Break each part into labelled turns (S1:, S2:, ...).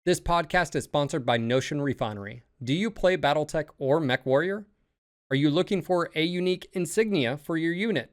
S1: This podcast is sponsored by Notion Refinery. Do you play Battletech or MechWarrior? Are you looking for a unique insignia for your unit?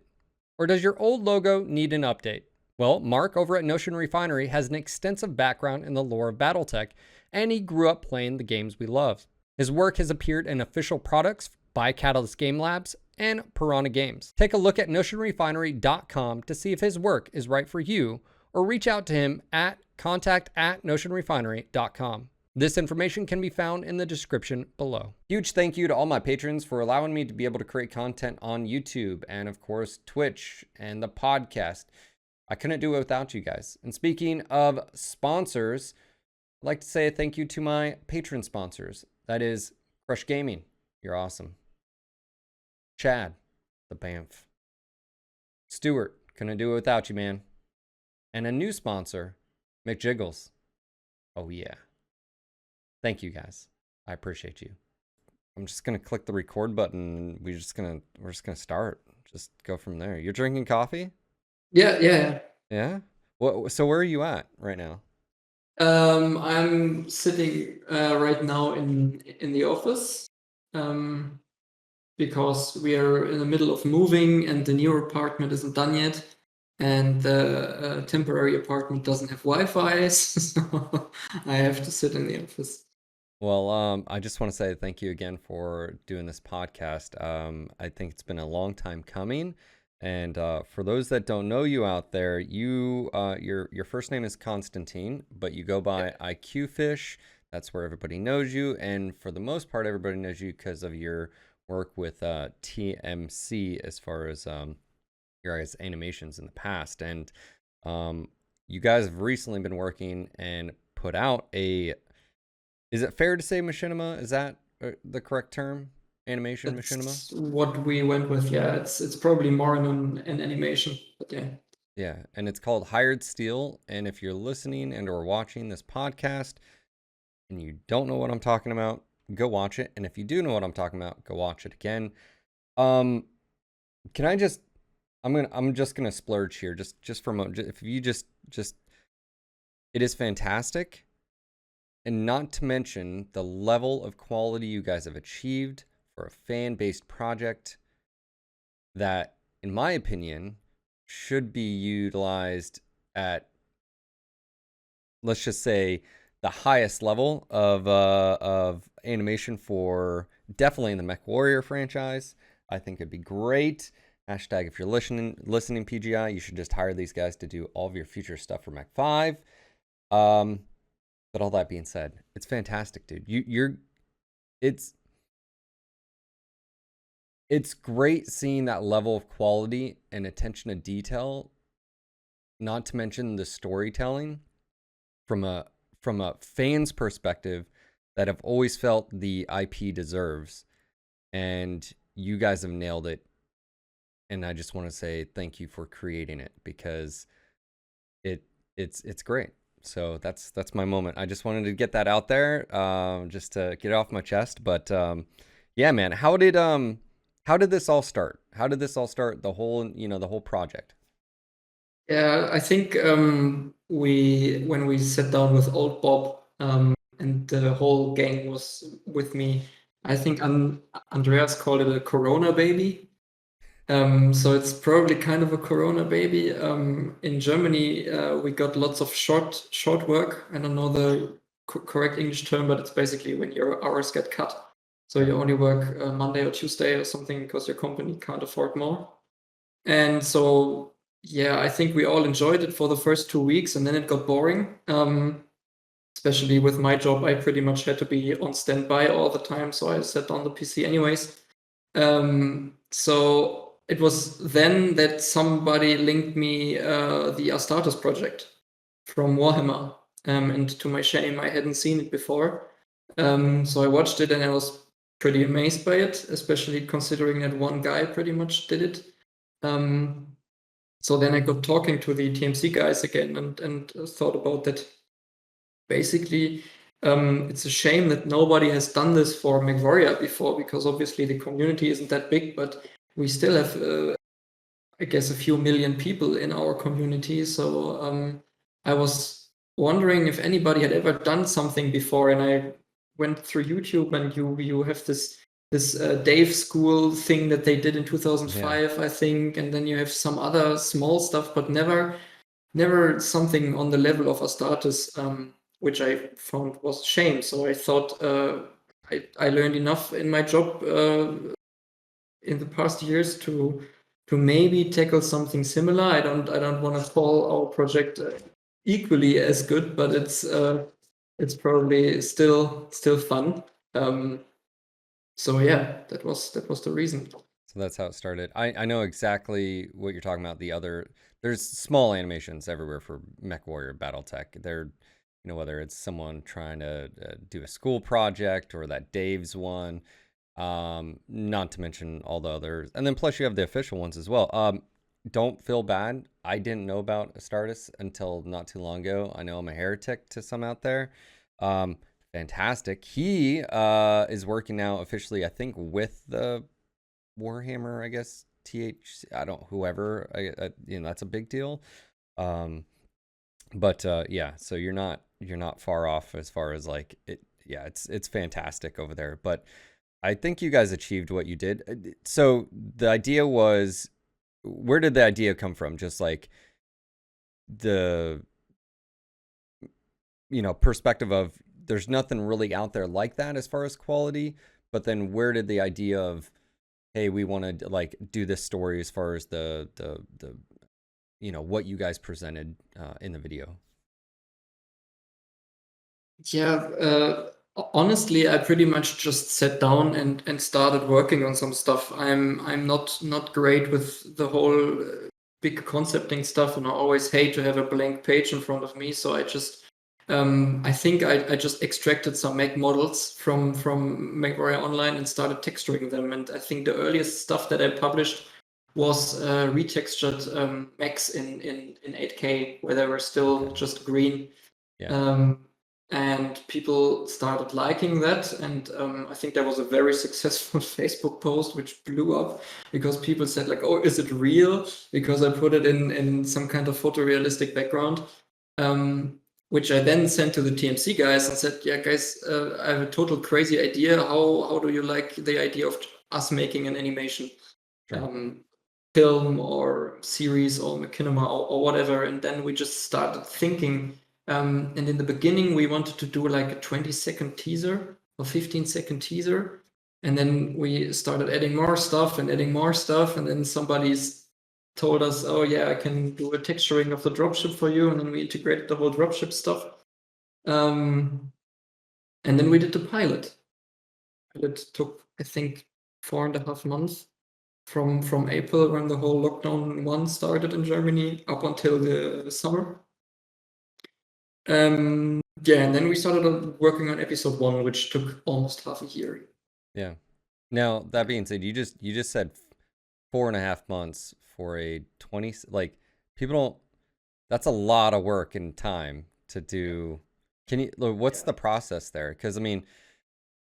S1: Or does your old logo need an update? Well, Mark over at Notion Refinery has an extensive background in the lore of Battletech, and he grew up playing the games we love. His work has appeared in official products by Catalyst Game Labs and Piranha Games. Take a look at notionrefinery.com to see if his work is right for you, or reach out to him at contact@notionrefinery.com. This information can be found in the description below. Huge thank you to all my patrons for allowing me to be able to create content on YouTube and, of course, Twitch and the podcast. I couldn't do it without you guys. And speaking of sponsors, I'd like to say thank you to my patron sponsors. That is Crush Gaming. You're awesome. Chad, the Banff. Stuart, couldn't do it without you, man. And a new sponsor, McJiggles. Oh yeah. Thank you guys. I appreciate you. I'm just gonna click the record button. We're just gonna start. Just go from there. You're drinking coffee?
S2: Yeah.
S1: Yeah? So where are you at right now?
S2: I'm sitting right now in the office because we are in the middle of moving and the new apartment isn't done yet. And the temporary apartment doesn't have Wi-Fi, so I have to sit in the office.
S1: Well, I just want to say thank you again for doing this podcast. I think it's been a long time coming. And for those that don't know you out there, your first name is Constantin, but you go by Iqfish. That's where everybody knows you. And for the most part, everybody knows you because of your work with TMC as far as your guys' animations in the past. And you guys have recently been working and put out is it fair to say machinima? Is that the correct term? Animation machinima?
S2: That's what we went with. Yeah, it's probably more an animation, but yeah.
S1: Yeah, and it's called Hired Steel. And if you're listening and or watching this podcast and you don't know what I'm talking about, go watch it. And if you do know what I'm talking about, go watch it again. I'm just gonna splurge here just for a moment. If you just it is fantastic. And not to mention the level of quality you guys have achieved for a fan-based project that, in my opinion, should be utilized at, let's just say, the highest level of animation for definitely in the MechWarrior franchise. I think it'd be great. Hashtag if you're listening PGI, you should just hire these guys to do all of your future stuff for Mech 5. But all that being said, it's fantastic, dude. It's great seeing that level of quality and attention to detail, not to mention the storytelling from a fan's perspective that have always felt the IP deserves. And you guys have nailed it. And I just want to say thank you for creating it because it's great. So that's my moment. I just wanted to get that out there, just to get it off my chest. But yeah, man, how did this all start? How did this all start? The whole project.
S2: Yeah, I think when we sat down with old Bob and the whole gang was with me, I think Andreas called it a Corona baby. So it's probably kind of a Corona baby. In Germany, we got lots of short work. I don't know the correct English term, but it's basically when your hours get cut. So you only work Monday or Tuesday or something because your company can't afford more. And so, yeah, I think we all enjoyed it for the first 2 weeks, and then it got boring. Especially with my job, I pretty much had to be on standby all the time, so I sat on the PC anyways. So it was then that somebody linked me the Astartes project from Warhammer. And to my shame, I hadn't seen it before. So I watched it and I was pretty amazed by it, especially considering that one guy pretty much did it. So then I got talking to the TMC guys again and thought about that. Basically, it's a shame that nobody has done this for MechWarrior before, because obviously the community isn't that big, but we still have, I guess, a few million people in our community. So I was wondering if anybody had ever done something before, and I went through YouTube, and you have this Dave School thing that they did in 2005, I think, and then you have some other small stuff, but never something on the level of Astartes, which I found was a shame. So I thought I learned enough in my job in the past years to maybe tackle something similar. I don't want to call our project equally as good, but it's probably still fun. So yeah, that was the reason.
S1: So that's how it started. I know exactly what you're talking about. There's small animations everywhere for MechWarrior BattleTech. They're, whether it's someone trying to do a school project or that Dave's one, not to mention all the others. And then plus you have the official ones as well. Don't feel bad. I didn't know about Astartes until not too long ago. I know I'm a heretic to some out there. Fantastic. He is working now officially, I think, with the Warhammer, I guess, I don't, whoever, that's a big deal. But yeah, so you're not far off as far as like it. Yeah, it's fantastic over there. But I think you guys achieved what you did. So the idea was, where did the idea come from? Just like the, perspective of there's nothing really out there like that as far as quality. But then where did the idea of, hey, we want to like do this story as far as the what you guys presented in the video?
S2: Yeah, honestly, I pretty much just sat down and started working on some stuff. I'm not great with the whole big concepting stuff, and I always hate to have a blank page in front of me. So I just I think I just extracted some mech models from MechWarrior Online and started texturing them. And I think the earliest stuff that I published was retextured mechs in 8K, where they were still just green.
S1: Yeah.
S2: And people started liking that, and I think there was a very successful Facebook post which blew up because people said like, "Oh, is it real?" Because I put it in some kind of photorealistic background, which I then sent to the TMC guys and said, "Yeah, guys, I have a total crazy idea. How do you like the idea of us making an animation film or series or machinima or whatever?" And then we just started thinking. And in the beginning, we wanted to do like a 20-second teaser or 15-second teaser. And then we started adding more stuff. And then somebody's told us, "Oh yeah, I can do a texturing of the dropship for you." And then we integrated the whole dropship stuff. And then we did the pilot. It took, I think, 4.5 months from April, when the whole lockdown 1 started in Germany, up until the summer. Yeah, and then we started working on episode 1, which took almost half a year.
S1: Yeah. Now, that being said, you just said 4.5 months for a 20, like, people don't, that's a lot of work and time to do. Can you, what's the process there? Because I mean,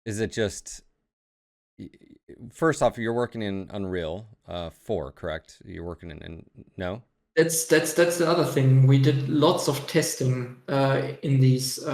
S1: is it just, first off, you're working in Unreal 4, correct? You're working in no?
S2: That's the other thing. We did lots of testing in these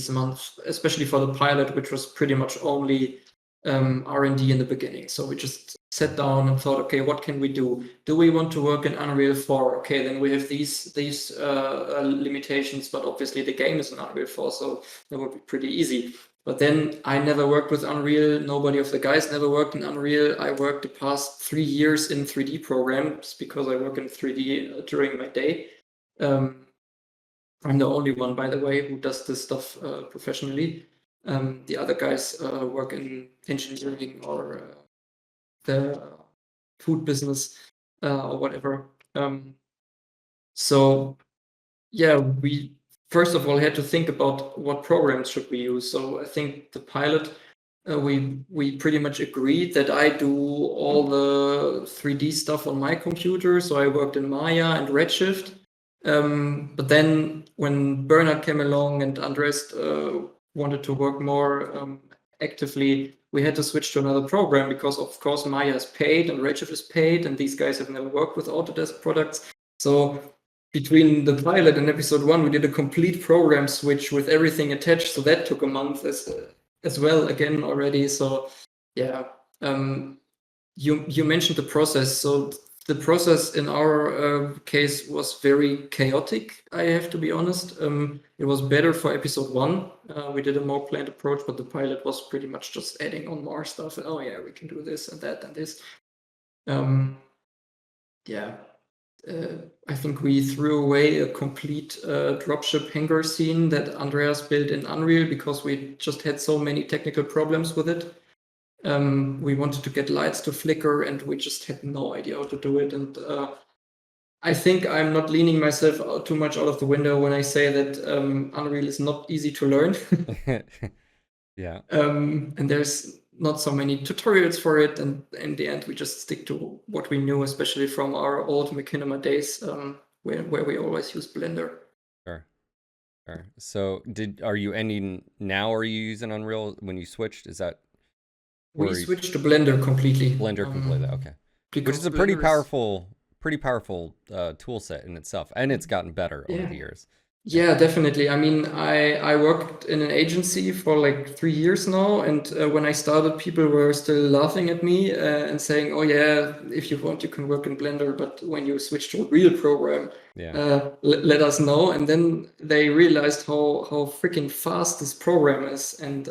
S2: months, especially for the pilot, which was pretty much only R&D in the beginning. So we just sat down and thought, okay, what can we do? Do we want to work in Unreal 4? Okay, then we have these limitations, but obviously the game is in Unreal 4, so that would be pretty easy. But then I never worked with Unreal. Nobody of the guys never worked in Unreal. I worked the past 3 years in 3D programs because I work in 3D during my day. I'm the only one, by the way, who does this stuff professionally. The other guys work in engineering or the food business or whatever. So yeah, we first of all had to think about what programs should we use. So I think the pilot, we pretty much agreed that I do all the 3D stuff on my computer. So I worked in Maya and Redshift. But then when Bernard came along and Andres wanted to work more actively, we had to switch to another program because, of course, Maya is paid and Redshift is paid, and these guys have never worked with Autodesk products. So between the pilot and episode 1, we did a complete program switch with everything attached. So that took a month as well again already. So yeah, you mentioned the process. So the process in our case was very chaotic, I have to be honest. It was better for episode 1. We did a more planned approach, but the pilot was pretty much just adding on more stuff. And, oh yeah, we can do this and that and this. Yeah. I think we threw away a complete dropship hangar scene that Andreas built in Unreal because we just had so many technical problems with it. We wanted to get lights to flicker and we just had no idea how to do it. And I think I'm not leaning myself too much out of the window when I say that Unreal is not easy to learn.
S1: Yeah.
S2: And there's not so many tutorials for it. And in the end, we just stick to what we knew, especially from our old Machinima days, where we always use Blender.
S1: Sure. Sure. So are you ending now? Or are you using Unreal when you switched? Is that?
S2: We switched to Blender completely.
S1: Blender completely, okay. Which is a pretty powerful tool set in itself, and it's gotten better over the years.
S2: Yeah, definitely. I mean, I worked in an agency for like 3 years now, and when I started, people were still laughing at me and saying, "Oh yeah, if you want, you can work in Blender, but when you switch to a real program, let us know." And then they realized how freaking fast this program is and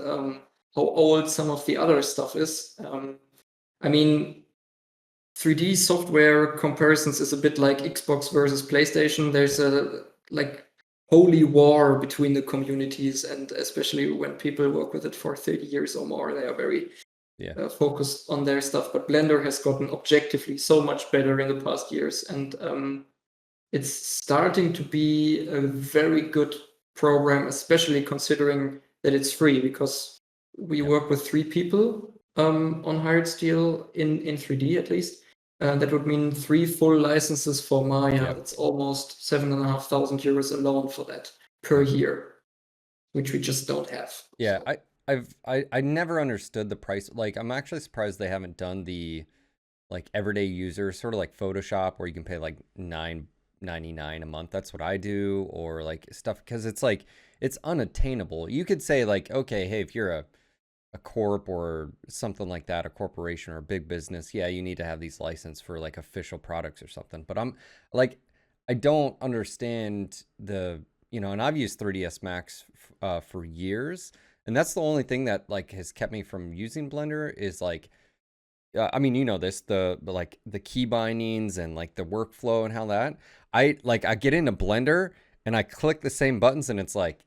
S2: how old some of the other stuff is. I mean, 3D software comparisons is a bit like Xbox versus PlayStation. There's a like holy war between the communities, and especially when people work with it for 30 years or more, they are very focused on their stuff. But Blender has gotten objectively so much better in the past years, and it's starting to be a very good program, especially considering that it's free, because we work with 3 people on Hired Steel in 3D at least. That would mean 3 full licenses for Maya. It's almost 7,500 euros alone for that per year, which we just don't have.
S1: Yeah, so. I never understood the price. Like, I'm actually surprised they haven't done the like everyday user sort of like Photoshop, where you can pay like $9.99 a month. That's what I do, or like stuff, because it's like it's unattainable. You could say like, okay, hey, if you're a corp or something like that, a corporation or a big business, yeah, you need to have these license for like official products or something. But I'm like, I don't understand the, and I've used 3ds Max for years, and that's the only thing that like has kept me from using Blender is like, I mean, this, the like the key bindings and like the workflow and how that I get into Blender and I click the same buttons and it's like,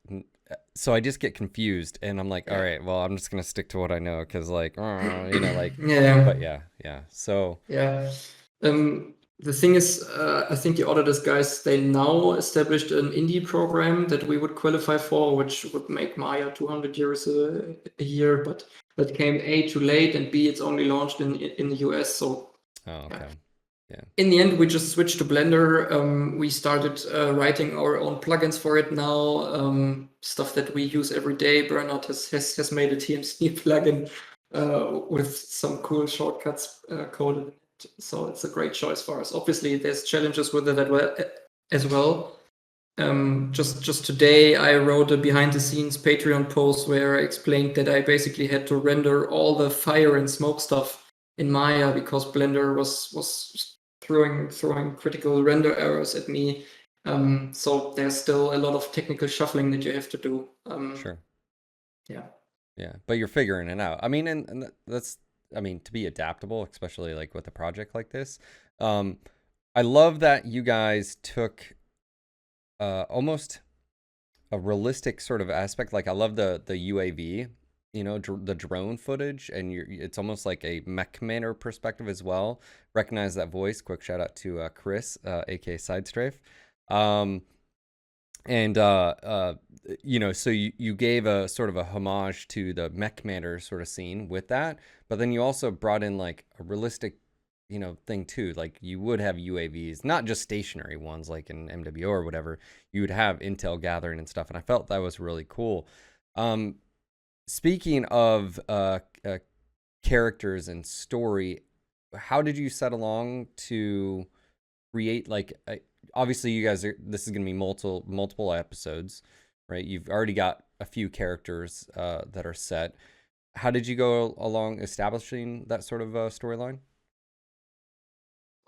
S1: so I just get confused and I'm like, all right, well, I'm just going to stick to what I know. Cause like, like, but yeah. So,
S2: the thing is, I think the Autodesk guys, they now established an indie program that we would qualify for, which would make Maya 200 euros a year, but that came A, too late, and B, it's only launched in the US. So,
S1: okay. Yeah.
S2: In the end, we just switched to Blender. We started writing our own plugins for it now, stuff that we use every day. Burnout has made a TMC plugin with some cool shortcuts coded in it. So it's a great choice for us. Obviously, there's challenges with it as well. Just today, I wrote a behind-the-scenes Patreon post where I explained that I basically had to render all the fire and smoke stuff in Maya because Blender was throwing critical render errors at me. So there's still a lot of technical shuffling that you have to do.
S1: Sure.
S2: Yeah,
S1: but you're figuring it out. I mean, and that's, I mean, to be adaptable, especially like with a project like this. I love that you guys took almost a realistic sort of aspect. Like, I love the UAV, the drone footage, and it's almost like a mech commander perspective as well. Recognize that voice. Quick shout out to Chris, aka Sidestrafe. And so you gave a sort of a homage to the mech commander sort of scene with that, but then you also brought in like a realistic thing too. Like, you would have UAVs, not just stationary ones like in MWO or whatever. You would have intel gathering and stuff, and I felt that was really cool. Speaking of characters and story, how did you set along to create like obviously you guys are, this is going to be multiple episodes, right? You've already got a few characters that are set. How did you go along establishing that sort of storyline?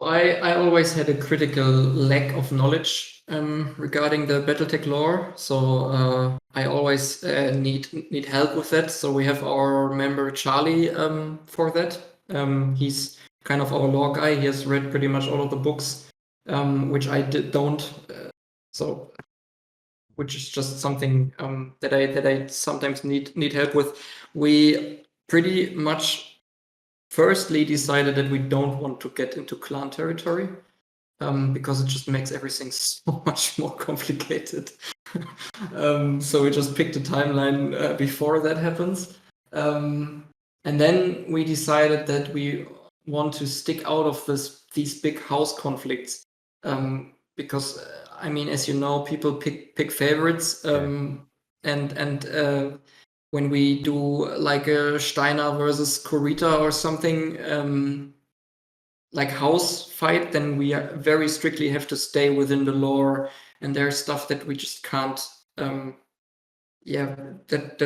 S2: I always had a critical lack of knowledge regarding the BattleTech lore, so I always need help with that. So we have our member Charlie for that. He's kind of our lore guy. He has read pretty much all of the books, which I don't. So, which is just something that I sometimes need help with. We pretty much firstly decided that we don't want to get into clan territory because it just makes everything so much more complicated. So we just picked a timeline before that happens. And then we decided that we want to stick out of these big house conflicts because, I mean, as you know, people pick favorites. And when we do like a Steiner versus Kurita or something, like house fight, then we very strictly have to stay within the lore, and there's stuff that we just can't. That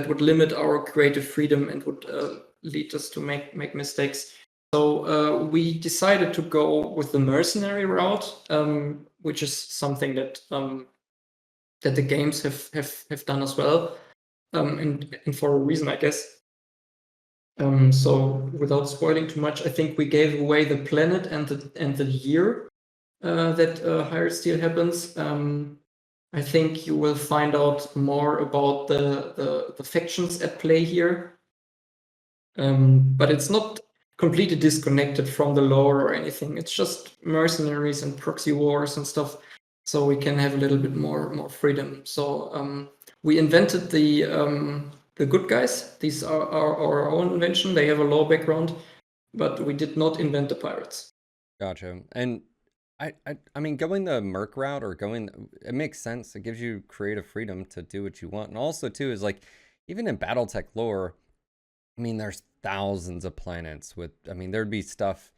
S2: would limit our creative freedom and would lead us to make mistakes. So we decided to go with the mercenary route, which is something that that the games have done as well. And for a reason, I guess. So without spoiling too much, I think we gave away the planet and the year that Hired Steel happens. I think you will find out more about the factions at play here. But it's not completely disconnected from the lore or anything. It's just mercenaries and proxy wars and stuff. So we can have a little bit more freedom. So we invented the good guys. These are our own invention. They have a law background, but we did not invent the pirates.
S1: Gotcha. And I mean, going the Merc route or going, it makes sense. It gives you creative freedom to do what you want. And also, too, is like, even in Battletech lore, I mean, there's thousands of planets with, I mean, there'd be stuff.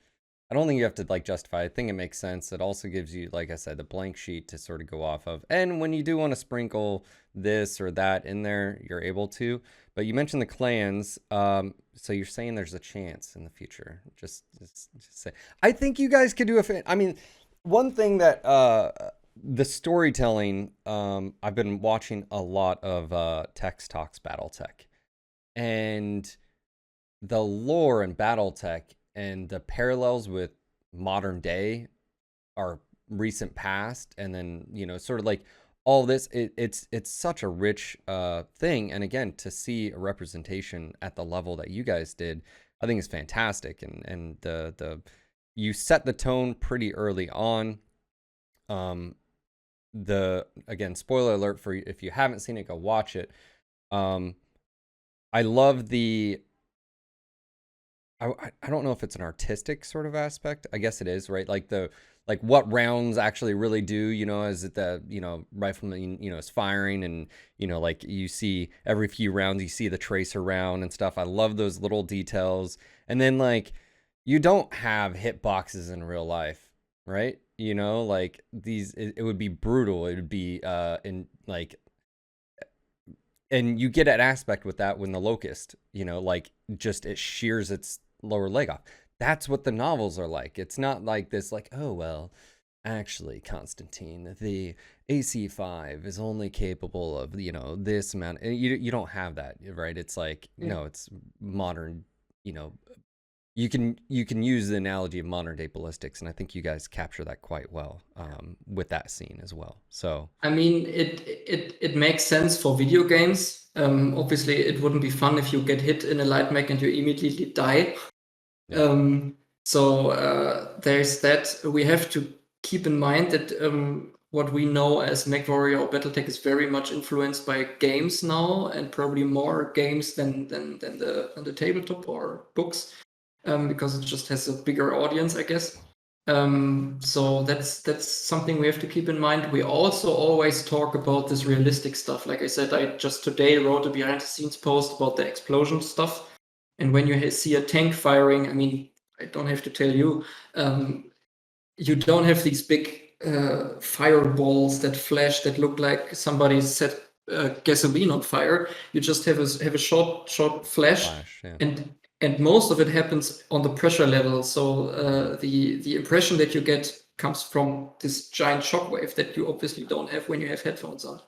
S1: I don't think you have to like justify. I think it makes sense. It also gives you, like I said, the blank sheet to sort of go off of. And when you do want to sprinkle this or that in there, you're able to. But you mentioned the clans. So you're saying there's a chance in the future. Just say. I think you guys could do I mean, one thing that the storytelling, I've been watching a lot of Tex Talks Battletech. And the lore in Battletech and the parallels with modern day, our recent past, and then, you know, sort of like all this, it's such a rich thing. And again, to see a representation at the level that you guys did, I think is fantastic. And the you set the tone pretty early on. Again, spoiler alert for you, if you haven't seen it, go watch it. I love the I don't know if it's an artistic sort of aspect. I guess it is, right? Like what rounds actually really do, you know, is it the, you know, rifleman, you know, is firing, and, you know, like you see every few rounds, you see the tracer round and stuff. I love those little details. And then like, you don't have hit boxes in real life, right? You know, like these, it would be brutal. It would be in like, and you get an aspect with that when the locust, you know, like just it shears its lower leg off. That's what the novels are like. It's not like this, like, oh, well, actually, Constantin, the AC5 is only capable of, you know, this amount. You don't have that, right? It's like, no, it's modern, you know, you can use the analogy of modern day ballistics, and I think you guys capture that quite well with that scene as well. So
S2: I mean, it makes sense for video games. Obviously, it wouldn't be fun if you get hit in a light mech and you immediately die. So there's that. We have to keep in mind that what we know as MechWarrior or BattleTech is very much influenced by games now, and probably more games than the tabletop or books, because it just has a bigger audience, I guess. So that's something we have to keep in mind. We also always talk about this realistic stuff. Like I said, I just today wrote a behind the scenes post about the explosion stuff. And when you see a tank firing, I mean, I don't have to tell you, you don't have these big fireballs that flash that look like somebody set gasoline on fire. You just have a short flash,
S1: Yeah.
S2: and most of it happens on the pressure level. So the impression that you get comes from this giant shockwave that you obviously don't have when you have headphones on.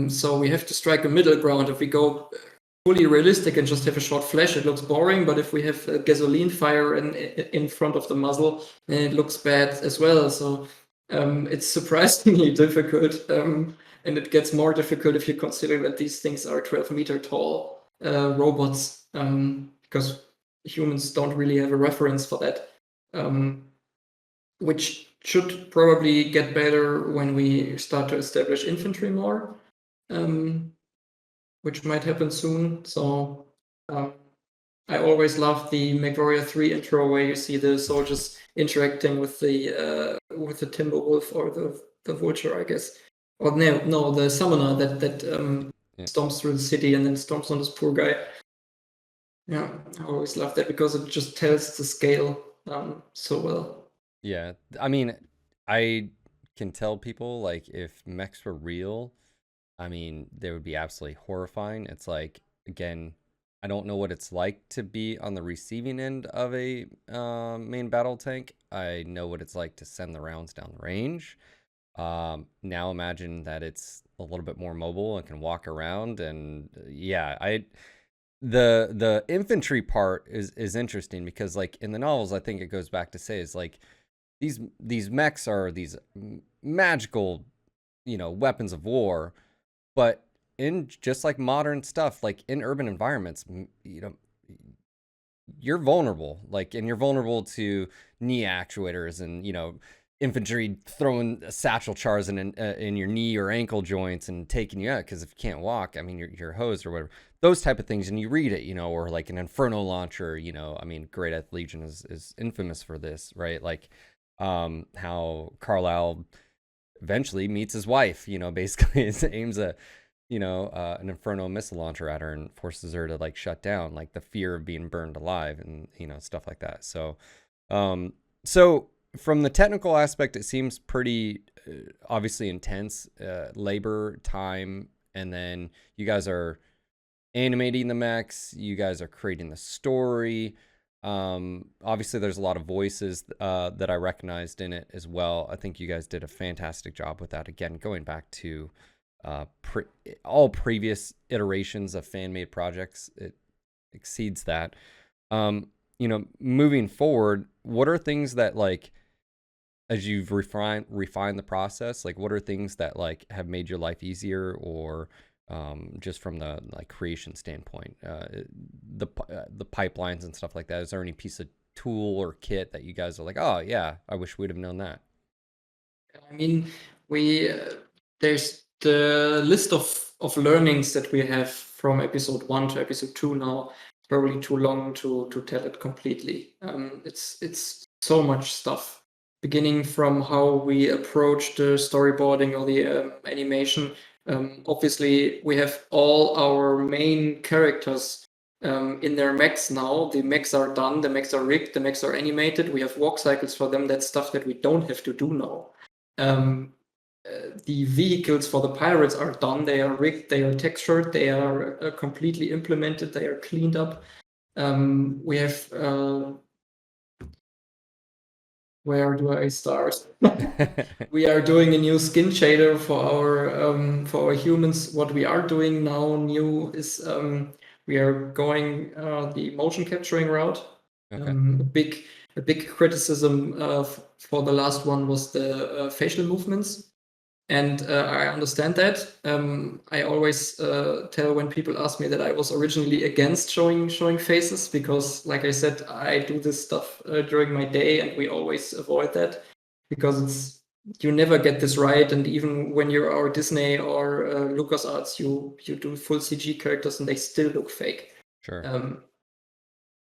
S2: So we have to strike a middle ground. If we go fully realistic and just have a short flash, it looks boring. But if we have a gasoline fire in front of the muzzle, then it looks bad as well. So it's surprisingly difficult. And it gets more difficult if you consider that these things are 12-meter tall robots, because humans don't really have a reference for that, which should probably get better when we start to establish infantry more, which might happen soon. So I always love the MechWarrior 3 intro where you see the soldiers interacting with the Timberwolf or the Vulture, I guess. Or no, the summoner that storms through the city and then storms on this poor guy. Yeah, I always love that because it just tells the scale so well.
S1: Yeah, I mean, I can tell people like if mechs were real, I mean, they would be absolutely horrifying. It's like, again, I don't know what it's like to be on the receiving end of a main battle tank. I know what it's like to send the rounds down the range. Now imagine that it's a little bit more mobile and can walk around, and yeah, the infantry part is interesting because like in the novels, I think it goes back to say is like these mechs are these magical, weapons of war, but in just like modern stuff, like in urban environments, you're vulnerable, like, and you're vulnerable to knee actuators and infantry throwing satchel charges in your knee or ankle joints and taking you out because if you can't walk, I mean, you're hosed or whatever, those type of things. And you read it, or like an Inferno launcher, I mean, Great Death Legion is infamous for this, right? Like how Carlyle eventually meets his wife, basically aims an Inferno missile launcher at her and forces her to like shut down, like the fear of being burned alive and stuff like that. So so from the technical aspect, it seems pretty obviously intense, labor, time, and then you guys are animating the mechs, you guys are creating the story. Obviously there's a lot of voices that I recognized in it as well. I think you guys did a fantastic job with that. Again, going back to all previous iterations of fan-made projects, it exceeds that. Moving forward, what are things that, like, as you've refined the process, like what are things that like have made your life easier, or just from the like creation standpoint, the pipelines and stuff like that? Is there any piece of tool or kit that you guys are like, oh yeah, I wish we'd have known that?
S2: I mean, there's the list of learnings that we have from episode 1 to episode 2 now. It's probably too long to tell it completely. It's so much stuff, beginning from how we approach the storyboarding or the animation. Obviously, we have all our main characters in their mechs now. The mechs are done, the mechs are rigged, the mechs are animated. We have walk cycles for them. That's stuff that we don't have to do now. The vehicles for the pirates are done. They are rigged, they are textured, they are completely implemented, they are cleaned up. We have where do I start? We are doing a new skin shader for our humans. What we are doing now new is we are going the motion capturing route.
S1: Okay.
S2: A big criticism for the last one was the facial movements. And I understand that. I always tell when people ask me that I was originally against showing faces because, like I said, I do this stuff during my day, and we always avoid that because you never get this right. And even when you're our Disney or LucasArts, you do full CG characters and they still look fake.
S1: Sure.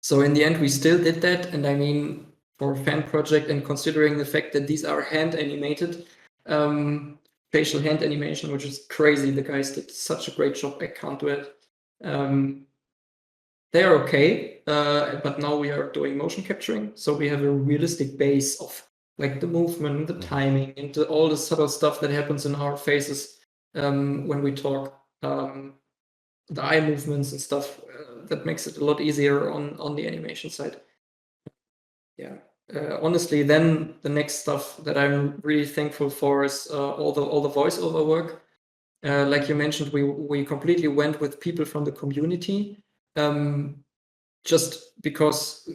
S2: So in the end, we still did that. And I mean, for a fan project and considering the fact that these are hand animated, facial hand animation, which is crazy. The guys did such a great job. I can't do it. They are okay, but now we are doing motion capturing, so we have a realistic base like the movement, the
S1: Mhm.
S2: timing, and all the subtle stuff that happens in our faces when we talk, the eye movements and stuff. That makes it a lot easier on the animation side. Yeah. Honestly, then the next stuff that I'm really thankful for is all the voiceover work. Like you mentioned, we completely went with people from the community, just because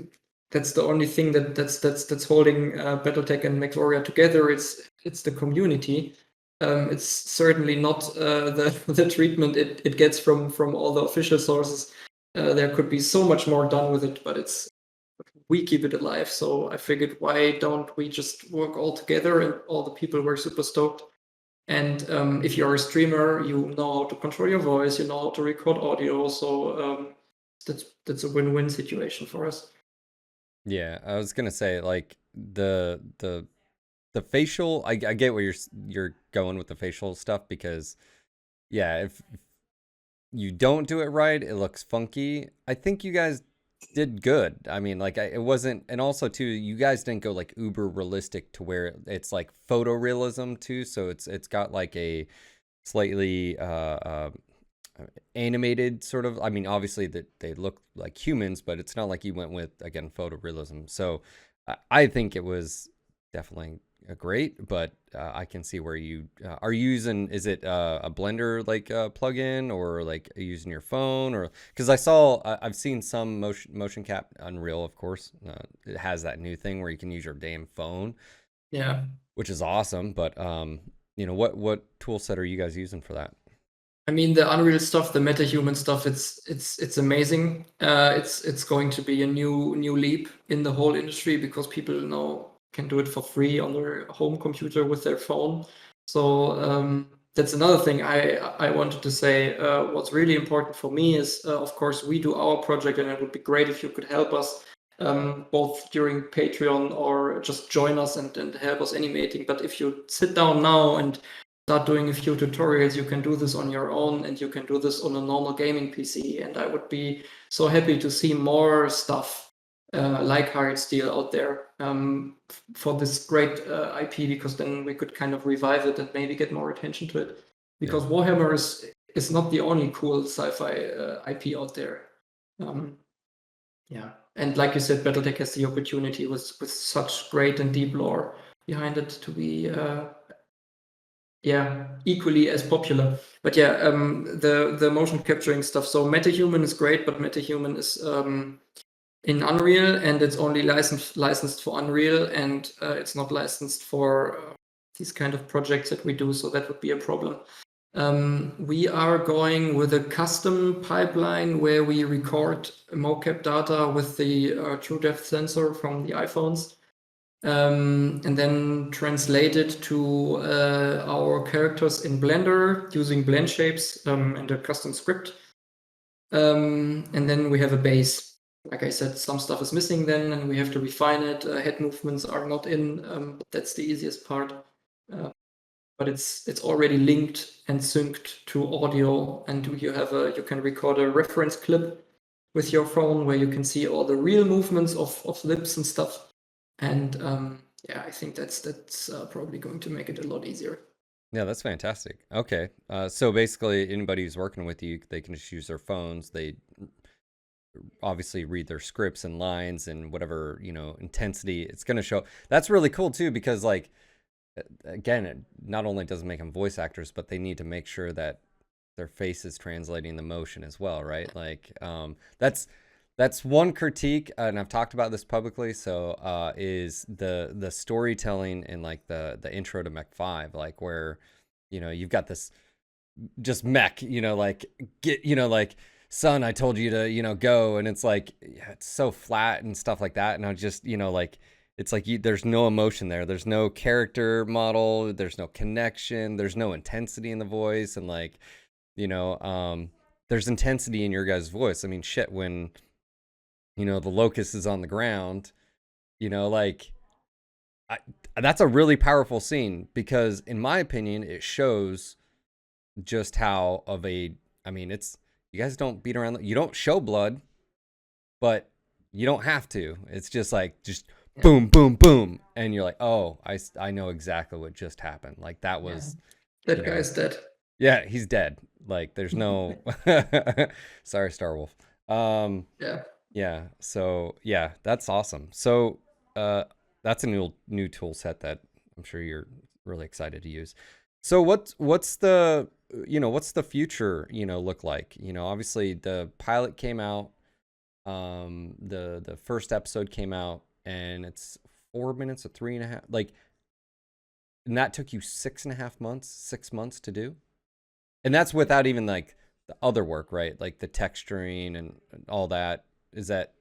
S2: that's the only thing that's holding BattleTech and MechWarrior together. It's the community. It's certainly not the treatment it gets from all the official sources. There could be so much more done with it, but we keep it alive. So I figured, why don't we just work all together? And all the people were super stoked. And if you're a streamer, you know how to control your voice, you know how to record audio. So that's a win-win situation for us.
S1: Yeah, I was gonna say like the facial. I get where you're going with the facial stuff because yeah, if you don't do it right, it looks funky. I think you guys did good. I mean, like it wasn't, and also too, you guys didn't go like uber realistic to where it's like photorealism too. So it's got like a slightly animated sort of. I mean, obviously that they look like humans, but it's not like you went with again photorealism. So I think it was definitely great, but I can see where you are you using. Is it a Blender like plugin or like using your phone or because I've seen some motion cap Unreal, of course. It has that new thing where you can use your damn phone,
S2: Yeah.
S1: which is awesome. But what tool set are you guys using for that?
S2: I mean, the Unreal stuff, the metahuman stuff, it's amazing. It's going to be a new leap in the whole industry because people now can do it for free on their home computer with their phone. So that's another thing I wanted to say. What's really important for me is, of course, we do our project, and it would be great if you could help us both during Patreon or just join us and help us animating. But if you sit down now and start doing a few tutorials, you can do this on your own, and you can do this on a normal gaming PC. And I would be so happy to see more stuff like Hired Steel out there for this great IP, because then we could kind of revive it and maybe get more attention to it.
S1: Yeah.
S2: Because Warhammer is not the only cool sci-fi IP out there. Yeah, and like you said, BattleTech has the opportunity with such great and deep lore behind it to be yeah, equally as popular. But yeah, the motion capturing stuff. So MetaHuman is great, but MetaHuman is in Unreal, and it's only licensed for Unreal, and it's not licensed for these kind of projects that we do. So that would be a problem. We are going with a custom pipeline where we record mocap data with the true depth sensor from the iPhones. And then translate it to our characters in Blender using blend shapes and a custom script. And then we have a base. Like I said, some stuff is missing then, and we have to refine it. Head movements are not in. That's the easiest part. But it's already linked and synced to audio, and you can record a reference clip with your phone where you can see all the real movements of lips and stuff. And yeah, I think that's probably going to make it a lot easier.
S1: Yeah, that's fantastic. Okay. So basically, anybody who's working with you, they can just use their phones. They obviously read their scripts and lines and whatever, intensity it's going to show. That's really cool too, because like, again, it not only doesn't make them voice actors, but they need to make sure that their face is translating the motion as well, right? Like, that's one critique, and I've talked about this publicly. So, is the storytelling in like the intro to Mech 5, like where, you've got this just mech, like get, like son, I told you to, go, and it's like yeah, it's so flat and stuff like that, and I just, like it's like there's no emotion there, there's no character model, there's no connection, there's no intensity in the voice, and like there's intensity in your guys' voice. I mean, shit, when the locust is on the ground, like I, that's a really powerful scene because, in my opinion, it shows just how of a. I mean, it's you guys don't beat around. You don't show blood, but you don't have to. It's just like just
S2: Yeah.
S1: boom, boom, boom, and you're like, oh, I know exactly what just happened. Like that
S2: Yeah.
S1: was, you
S2: That
S1: know,
S2: guy's dead.
S1: yeah, he's dead. Like there's no, sorry, Starwolf. Um,
S2: Yeah.
S1: yeah. So yeah, that's awesome. So uh, that's a new tool set that I'm sure you're really excited to use. So what's the what's the future look like? Obviously the pilot came out, the first episode came out, and it's 4 minutes or three and a half, like, and that took you 6.5 months, 6 months to do, and that's without even like the other work, right? Like the texturing and all that. Is that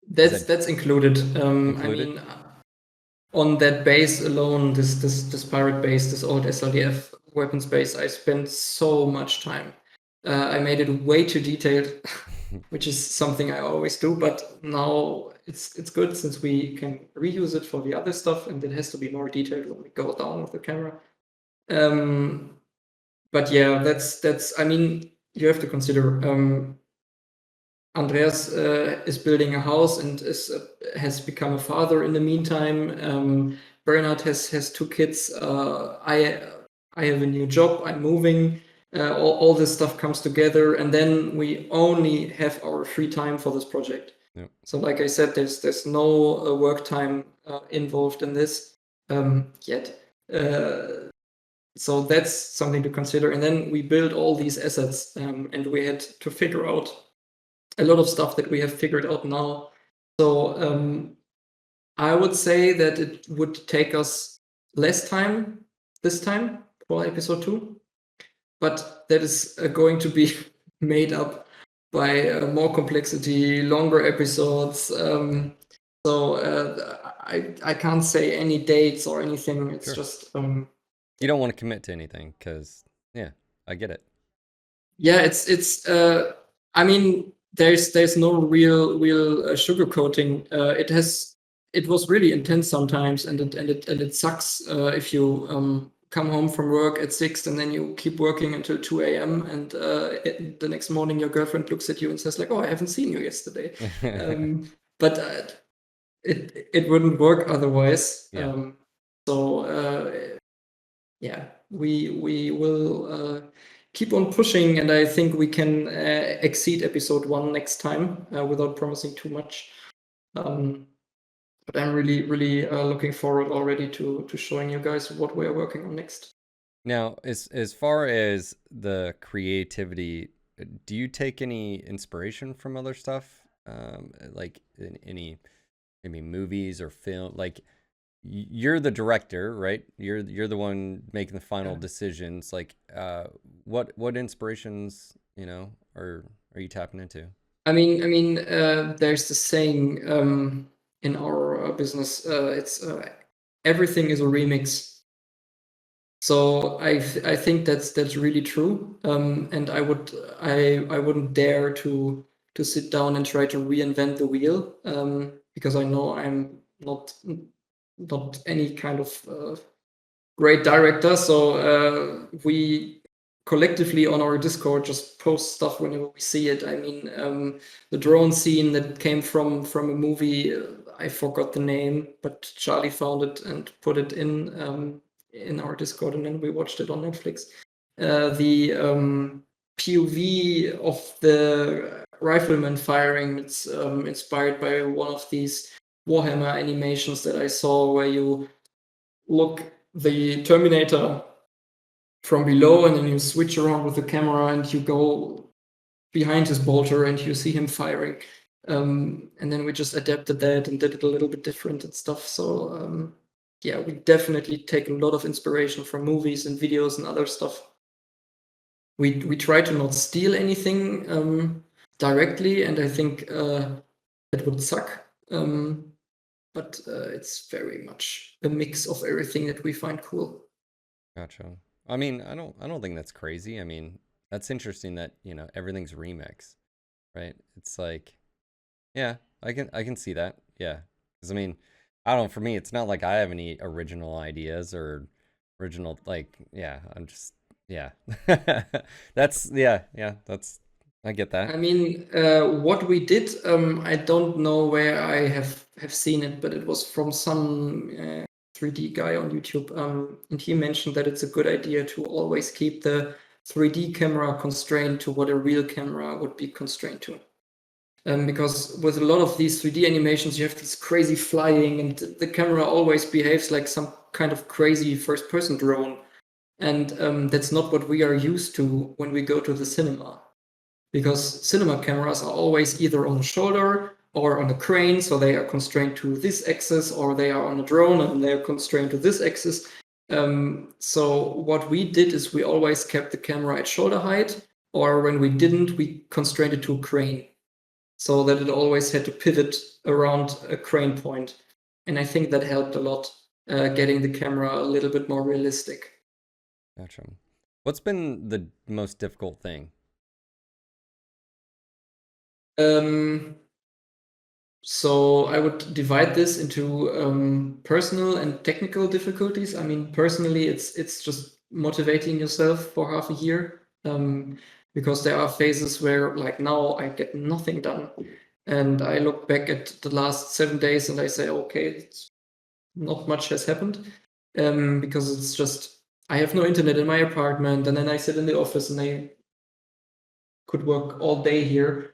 S2: That's included. I
S1: included?
S2: mean, on that base alone, this pirate base, this old SLDF weapons base, I spent so much time. I made it way too detailed, which is something I always do. But now it's good since we can reuse it for the other stuff, and it has to be more detailed when we go down with the camera. But yeah, that's. I mean, you have to consider. Andreas is building a house and has become a father in the meantime. Bernard has two kids. I have a new job. I'm moving. All this stuff comes together, and then we only have our free time for this project.
S1: Yep.
S2: So, like I said, there's no work time involved in this yet. So that's something to consider. And then we build all these assets, and we had to figure out a lot of stuff that we have figured out now. So I would say that it would take us less time this time for episode 2, but that is going to be made up by more complexity, longer episodes. I can't say any dates or anything. It's
S1: Sure.
S2: just
S1: You don't want to commit to anything because, yeah, I get it.
S2: yeah, it's I mean, there's no real sugarcoating. It was really intense sometimes, and it sucks if you come home from work at 6 and then you keep working until 2 a.m. and the next morning your girlfriend looks at you and says like, "Oh, I haven't seen you yesterday," but it wouldn't work otherwise.
S1: Yeah.
S2: So yeah, we will keep on pushing, and I think we can exceed episode 1 next time without promising too much. But I'm really looking forward already to showing you guys what we are working on next.
S1: Now, as far as the creativity, do you take any inspiration from other stuff? Like in any maybe movies or film? Like you're the director, right? You're the one making the final
S2: Yeah.
S1: decisions. Like, what inspirations, are you tapping into?
S2: I mean, there's the saying in our business. It's everything is a remix. So I think that's really true, and I wouldn't dare to sit down and try to reinvent the wheel, because I know I'm not any kind of great director. So we collectively on our Discord just post stuff whenever we see it. I mean, the drone scene that came from a movie, I forgot the name, but Charlie found it and put it in our Discord, and then we watched it on Netflix. The POV of the rifleman firing, it's inspired by one of these Warhammer animations that I saw, where you look the Terminator from below and then you switch around with the camera and you go behind his bolter and you see him firing. And then we just adapted that and did it a little bit different and stuff. So yeah, we definitely take a lot of inspiration from movies and videos and other stuff. We try to not steal anything directly, and I think that would suck. But it's very much a mix of everything that we find cool.
S1: Gotcha. I mean, I don't think that's crazy. I mean, that's interesting that, everything's remix, right? It's like, yeah, I can see that. Yeah. 'Cause I mean, I don't, for me, it's not like I have any original ideas or original, like, yeah, I'm just, yeah. Yeah, that's I get that.
S2: I mean, what we did, I don't know where I have seen it, but it was from some 3D guy on YouTube, and he mentioned that it's a good idea to always keep the 3D camera constrained to what a real camera would be constrained to. Because with a lot of these 3D animations, you have this crazy flying, and the camera always behaves like some kind of crazy first-person drone. And that's not what we are used to when we go to the cinema. Because cinema cameras are always either on a shoulder or on a crane, so they are constrained to this axis, or they are on a drone and they are constrained to this axis. So what we did is we always kept the camera at shoulder height, or when we didn't, we constrained it to a crane, so that it always had to pivot around a crane point. And I think that helped a lot, getting the camera a little bit more realistic.
S1: Gotcha. What's been the most difficult thing?
S2: So I would divide this into personal and technical difficulties. I mean, personally, it's just motivating yourself for half a year, because there are phases where, like now, I get nothing done, and I look back at the last 7 days and I say, okay, not much has happened, because it's just I have no internet in my apartment, and then I sit in the office and I could work all day here.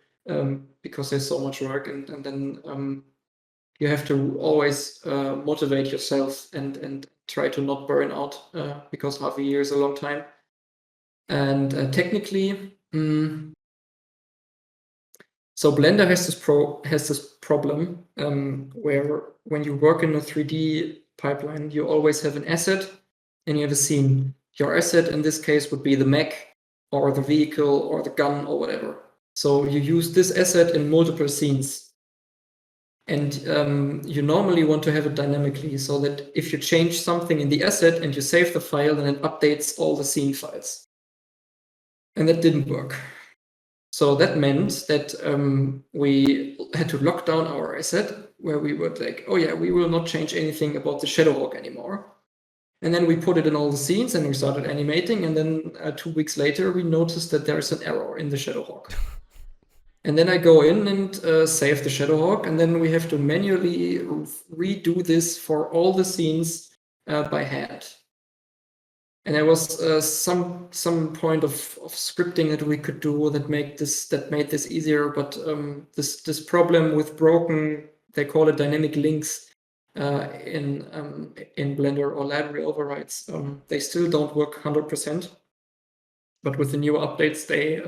S2: Because there's so much work, and then you have to always motivate yourself and try to not burn out, because half a year is a long time. And technically, so Blender has this problem, where when you work in a 3D pipeline, you always have an asset and you have a scene. Your asset in this case would be the mech or the vehicle or the gun or whatever. So you use this asset in multiple scenes. And you normally want to have it dynamically, so that if you change something in the asset and you save the file, then it updates all the scene files. And that didn't work. So that meant that we had to lock down our asset, where we were like, oh yeah, we will not change anything about the Shadowhawk anymore. And then we put it in all the scenes and we started animating. And then 2 weeks later, we noticed that there is an error in the Shadowhawk. And then I go in and save the Shadowhawk, and then we have to manually redo this for all the scenes by hand. And there was some point of scripting that we could do that made this easier, but this problem with broken, they call it dynamic links in Blender, or library overrides, they still don't work 100%. But with the new updates, they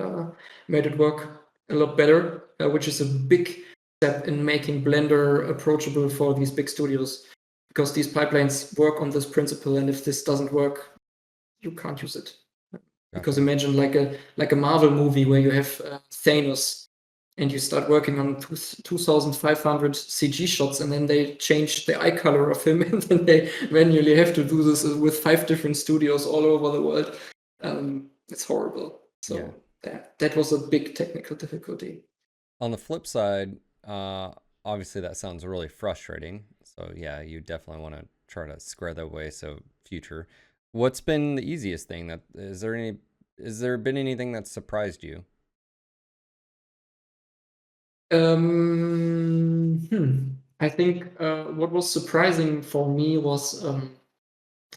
S2: made it work a lot better, which is a big step in making Blender approachable for these big studios, because these pipelines work on this principle, and if this doesn't work, you can't use it. Gotcha. Because imagine like a Marvel movie where you have Thanos, and you start working on 2,500 CG shots, and then they change the eye color of him, and then they manually have to do this with 5 different studios all over the world. It's horrible. So that was a big technical difficulty.
S1: On the flip side, obviously that sounds really frustrating. So yeah, you definitely want to try to square that away. So future, what's been the easiest thing? Is there been anything that surprised you?
S2: I think what was surprising for me was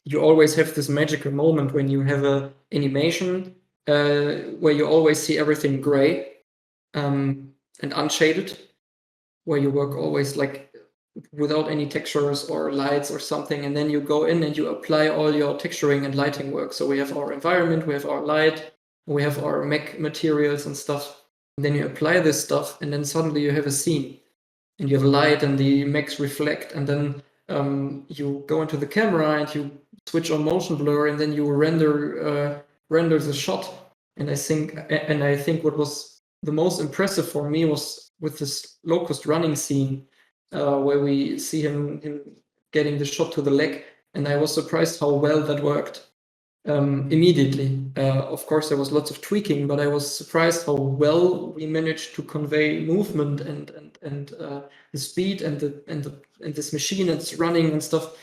S2: you always have this magical moment when you have a animation where you always see everything gray and unshaded, where you work always like without any textures or lights or something, and then you go in and you apply all your texturing and lighting work. So we have our environment, we have our light, we have our mech materials and stuff, and then you apply this stuff, and then suddenly you have a scene, and you have light and the mechs reflect, and then you go into the camera and you switch on motion blur, and then you render the shot. And I think what was the most impressive for me was with this locust running scene, where we see him getting the shot to the leg, and I was surprised how well that worked immediately. Of course, there was lots of tweaking, but I was surprised how well we managed to convey movement and the speed and this machine that's running and stuff.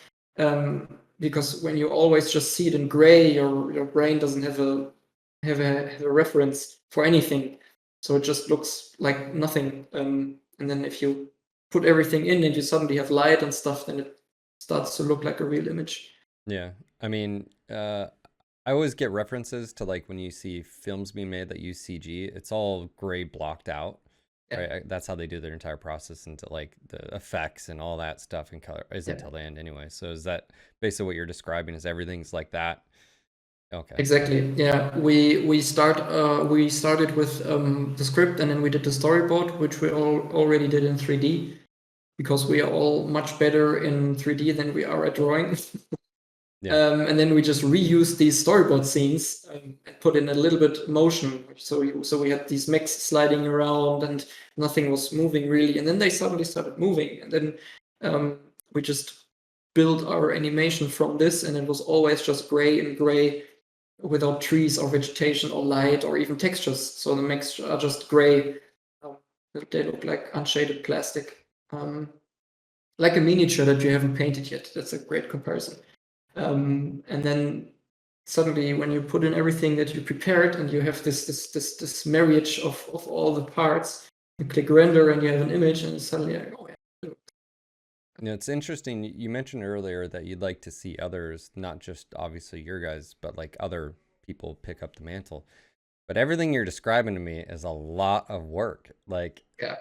S2: Because when you always just see it in gray, your brain doesn't have a reference for anything. So it just looks like nothing. And then if you put everything in and you suddenly have light and stuff, then it starts to look like a real image.
S1: Yeah. I mean, I always get references to like when you see films being made that use CG, it's all gray blocked out,
S2: Yeah,
S1: right? That's how they do their entire process into like the effects and all that stuff and color is
S2: yeah.
S1: until the end anyway. So is that basically what you're describing is everything's like that? Okay.
S2: Exactly. Yeah, we started with the script, and then we did the storyboard, which we already did in 3D, because we are all much better in 3D than we are at drawing.
S1: Yeah.
S2: And then we just reused these storyboard scenes and put in a little bit motion. So we had these mechs sliding around and nothing was moving really. And then they suddenly started moving. And then we just built our animation from this, and it was always just gray and gray without trees or vegetation or light or even textures. So the mechs are just gray. Um, they look like unshaded plastic. Like a miniature that you haven't painted yet. That's a great comparison. And then suddenly, when you put in everything that you prepared, and you have this marriage of all the parts, you click render, and you have an image, and suddenly, oh yeah.
S1: You know, it's interesting. You mentioned earlier that you'd like to see others, not just obviously your guys, but like other people pick up the mantle. But everything you're describing to me is a lot of work. Like,
S2: Yeah.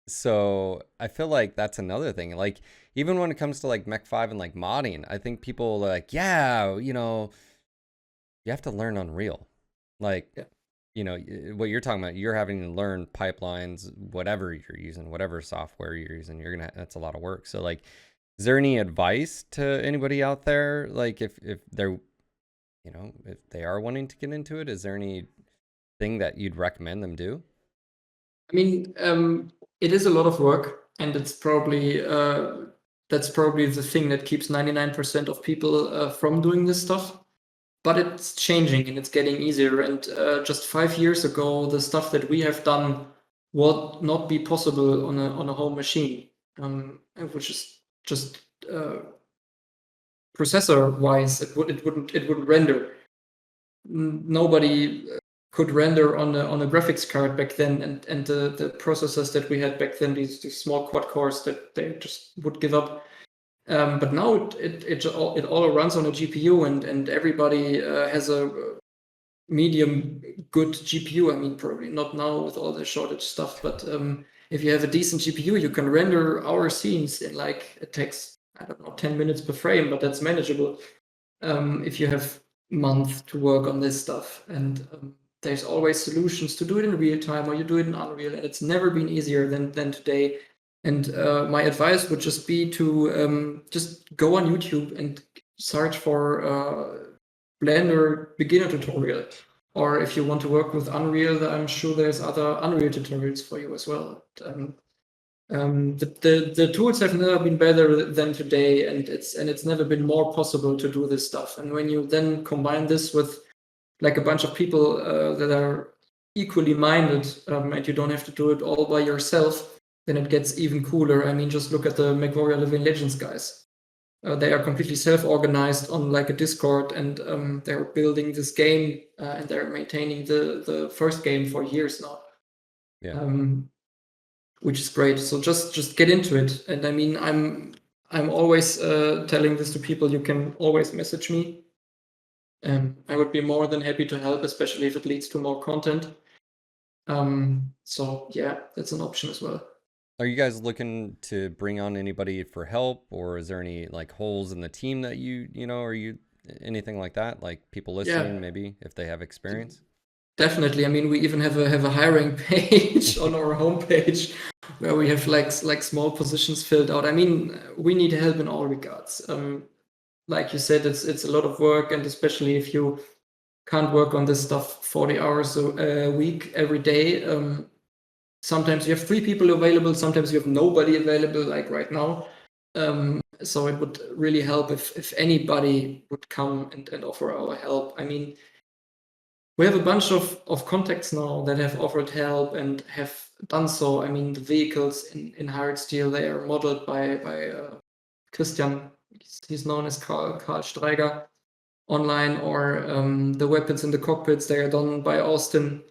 S1: so I feel like that's another thing. Like, even when it comes to like Mech 5 and like modding, I think people are like, yeah, you know, you have to learn Unreal. Like,
S2: Yeah.
S1: you know, what you're talking about, you're having to learn pipelines, whatever you're using, whatever software you're using, that's a lot of work. So like, is there any advice to anybody out there? Like if they're, you know, if they are wanting to get into it, is there anything that you'd recommend them do?
S2: I mean, it is a lot of work, and it's probably that's probably the thing that keeps 99% of people from doing this stuff. But it's changing and it's getting easier. And just 5 years ago, the stuff that we have done would not be possible on a home machine, which is just processor wise, it wouldn't render. Nobody could render on a graphics card back then, and the processors that we had back then, these small quad cores, that they just would give up. But now it all runs on a GPU, and everybody has a medium good GPU. I mean, probably not now with all the shortage stuff, but if you have a decent GPU, you can render our scenes in like, it takes, I don't know, 10 minutes per frame, but that's manageable if you have month to work on this stuff. And there's always solutions to do it in real time, or you do it in Unreal, and it's never been easier than today. And my advice would just be to just go on YouTube and search for Blender beginner tutorial. Or if you want to work with Unreal, I'm sure there's other Unreal tutorials for you as well. The tools have never been better than today, and it's never been more possible to do this stuff. And when you then combine this with like a bunch of people that are equally minded, and you don't have to do it all by yourself, then it gets even cooler. I mean, just look at the MechWarrior Living Legends guys. They are completely self-organized on like a Discord, and they're building this game, and they're maintaining the first game for years now.
S1: Yeah.
S2: Which is great. So just get into it. And I mean, I'm always telling this to people. You can always message me. I would be more than happy to help, especially if it leads to more content. So yeah, that's an option as well.
S1: Are you guys looking to bring on anybody for help, or is there any like holes in the team that you know, are you anything like that? Like people listening, maybe if they have experience?
S2: Definitely. I mean, we even have a hiring page on our homepage where we have like small positions filled out. I mean, we need help in all regards. Like you said, it's a lot of work, and especially if you can't work on this stuff 40 hours a week every day. Sometimes you have 3 people available, sometimes you have nobody available, like right now. So it would really help if anybody would come and offer our help. I mean, we have a bunch of contacts now that have offered help and have done so. I mean, the vehicles in Hired Steel, they are modeled by Christian. He's known as Karl Streiger online, or the weapons in the cockpits, they are done by Austin.